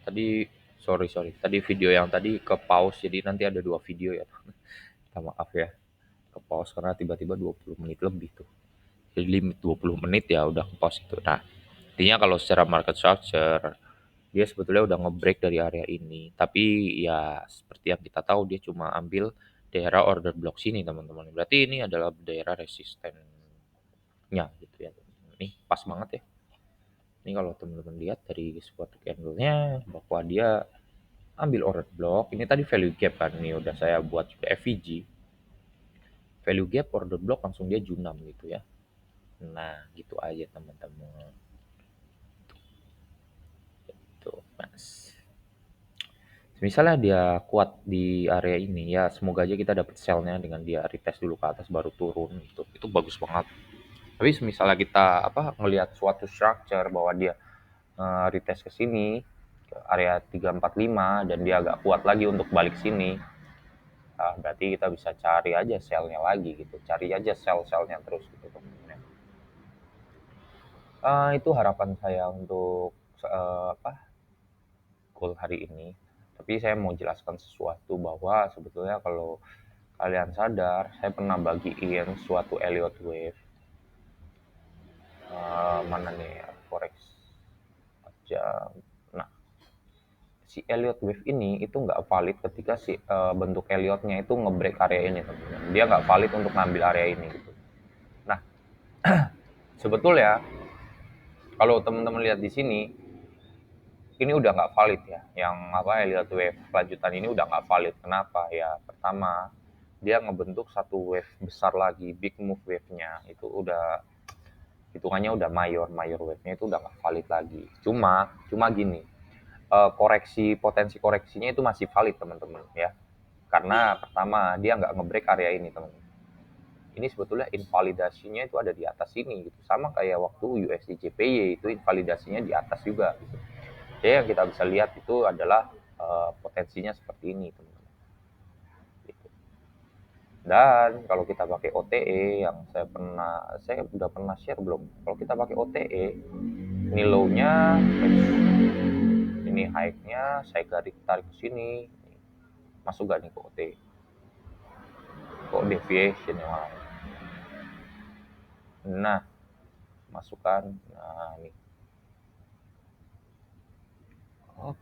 Tadi sorry, tadi video yang tadi ke pause, jadi nanti ada 2 video ya. Minta maaf ya, ke pause karena tiba-tiba 20 menit lebih tuh. Jadi limit 20 menit ya udah ke pause itu. Nah, intinya kalau secara market structure, dia sebetulnya udah nge-break dari area ini. Tapi ya seperti yang kita tahu dia cuma ambil daerah order block sini teman-teman. Berarti ini adalah daerah resistennya gitu ya. Ini pas banget ya. Ini kalau teman-teman lihat dari support candle-nya bahwa dia ambil order block. Ini tadi value gap kan, ini udah saya buat juga FVG. Value gap order block langsung dia junam gitu ya. Nah, gitu aja teman-teman. Tuh, Mas. Misalnya dia kuat di area ini ya, semoga aja kita dapat sell-nya dengan dia retest dulu ke atas baru turun gitu. Itu bagus banget. Tapi misalnya kita ngelihat suatu structure bahwa dia retest ke sini ke area 345 dan dia agak kuat lagi untuk balik sini. Berarti kita bisa cari aja sell-nya lagi gitu. Cari aja sell-sellnya terus gitu teman-teman. Itu harapan saya untuk goal hari ini. Tapi saya mau jelaskan sesuatu bahwa sebetulnya kalau kalian sadar, saya pernah bagiin suatu Elliott Wave. Mana nih forex aja. Nah, si Elliott Wave ini itu nggak valid ketika si bentuk Elliott-nya itu ngebreak area ini teman-teman. Dia nggak valid untuk ngambil area ini gitu. Nah, sebetulnya kalau teman-teman lihat di sini, ini udah nggak valid ya. Yang Elliott Wave lanjutan ini udah nggak valid. Kenapa? Ya pertama, dia ngebentuk satu wave besar lagi, big move wave-nya itu udah hitungannya udah mayor wave-nya itu udah nggak valid lagi. Cuma gini, potensi koreksinya itu masih valid teman-teman ya. Karena pertama dia nggak ngebreak area ini teman-teman. Ini sebetulnya invalidasinya itu ada di atas sini gitu. Sama kayak waktu USD JPY itu invalidasinya di atas juga gitu. Jadi yang kita bisa lihat itu adalah potensinya seperti ini teman-teman. Gitu. Dan kalau kita pakai OTE yang saya udah pernah share belum? Kalau kita pakai OTE, ini low-nya, ini high-nya, saya tarik ke sini, masuk gak nih ke OTE? Kok deviation yang mana? Nah, masukkan, nah ini. Oh,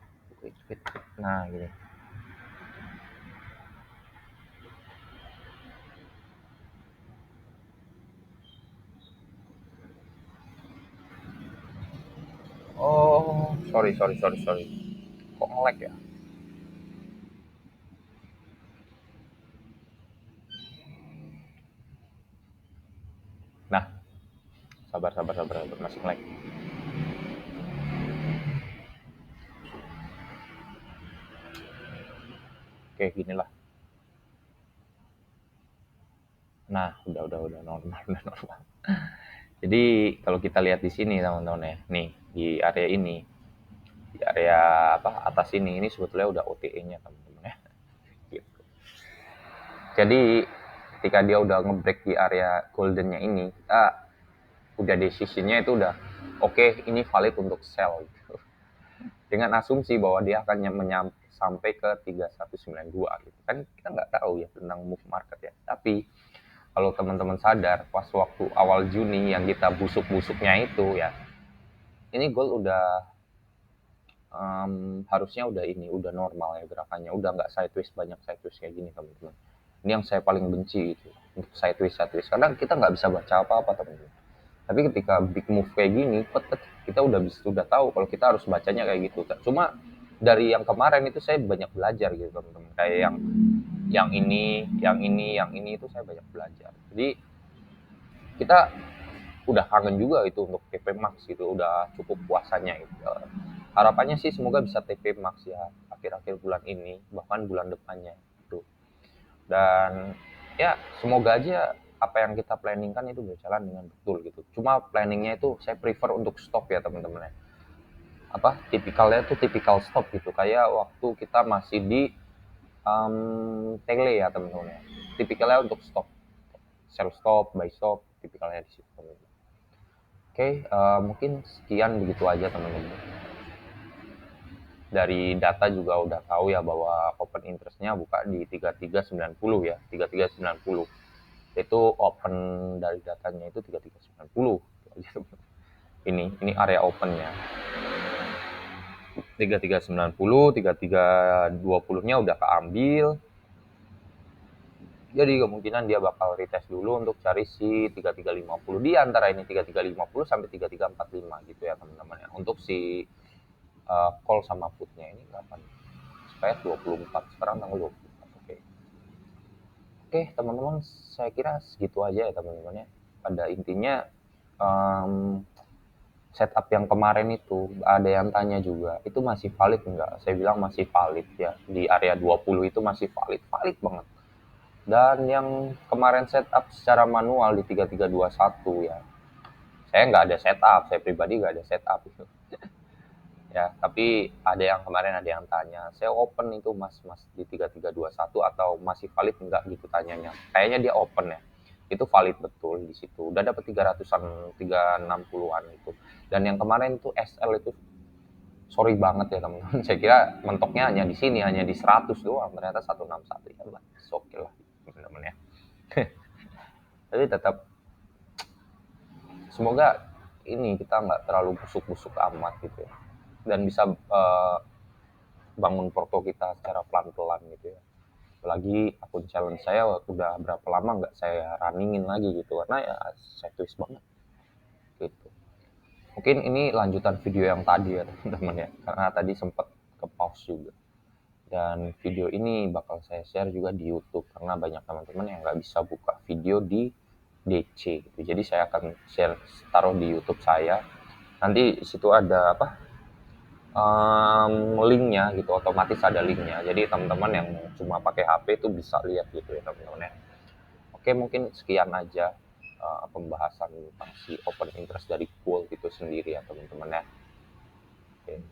nah gini. Oh, sorry. Kok nge-lag ya? Nah, sabar, masih nge-lag. Oke, gini lah. Nah, udah normal, udah normal. Jadi kalau kita lihat di sini teman-teman ya, nih di area ini, di area atas ini sebetulnya udah OTE-nya teman-teman ya. Gitu. Jadi ketika dia udah ngebreak di area goldennya ini, kita udah decisionnya itu udah oke, ini valid untuk sell gitu. Dengan asumsi bahwa dia akan sampai ke 3192 gitu. Kan kita nggak tahu ya tentang move market ya. Tapi kalau teman-teman sadar pas waktu awal Juni yang kita busuk-busuknya itu ya, ini gold harusnya udah normal ya gerakannya, udah nggak sideways, banyak sideways kayak gini teman-teman. Ini yang saya paling benci itu, untuk sideways karena kita nggak bisa baca apa-apa teman-teman. Tapi ketika big move kayak gini, kita udah tahu kalau kita harus bacanya kayak gitu. Cuma dari yang kemarin itu saya banyak belajar gitu teman-teman, kayak yang ini itu saya banyak belajar. Jadi kita udah kangen juga itu untuk TP Max gitu, udah cukup puasanya gitu. Harapannya sih semoga bisa TP Max ya akhir-akhir bulan ini, bahkan bulan depannya gitu. Dan ya semoga aja apa yang kita planningkan itu berjalan dengan betul gitu. Cuma planningnya itu saya prefer untuk stop ya teman-teman ya. Tipikalnya tuh tipikal stop gitu, kayak waktu kita masih di tele ya teman-teman ya. Tipikalnya untuk stop, sell stop, buy stop, tipikalnya di situ teman-teman. Oke, mungkin sekian begitu aja teman-teman. Dari data juga udah tahu ya bahwa open interest-nya buka di 3390 ya, 3390. Itu open dari datanya itu 3390. Ini area opennya. 3390, 3320-nya udah keambil. Jadi kemungkinan dia bakal retest dulu untuk cari si 3350 di antara ini 3350 sampai 3345 gitu ya teman-teman ya. Untuk si call sama putnya ini kapan? Supaya 24 sekarang tanggal 24. Oke. Oke, teman-teman, saya kira segitu aja ya teman-teman ya. Pada intinya um, setup yang kemarin itu ada yang tanya juga, itu masih valid enggak? Saya bilang masih valid ya. Di area 20 itu masih valid, valid banget. Dan yang kemarin setup secara manual di 3321 ya. Saya nggak ada setup, saya pribadi nggak ada setup itu. Ya, tapi ada yang kemarin ada yang tanya, saya open itu mas di 3321 atau masih valid enggak gitu tanyanya. Kayaknya dia open ya. Itu valid betul di situ. Udah dapat 300-an, 360-an itu. Dan yang kemarin itu SL itu sorry banget ya teman-teman. Saya kira mentoknya hanya di sini, hanya di 100 doang. Ternyata 161 ya, oke lah teman-teman ya. Tapi tetap semoga ini kita nggak terlalu busuk-busuk amat gitu ya. Dan bisa bangun porto kita secara pelan-pelan gitu ya. Apalagi akun challenge saya udah berapa lama nggak saya runningin lagi gitu karena ya saya twist banget gitu. Mungkin ini lanjutan video yang tadi ya teman-teman ya, karena tadi sempat ke pause juga. Dan video ini bakal saya share juga di YouTube karena banyak teman-teman yang nggak bisa buka video di DC gitu. Jadi saya akan share taruh di YouTube saya. Nanti situ ada apa? Linknya gitu, otomatis ada linknya. Jadi teman-teman yang cuma pakai HP itu bisa lihat gitu ya teman-teman ya. Oke, mungkin sekian aja pembahasan tentang si open interest dari pool itu sendiri ya teman-teman ya. Oke.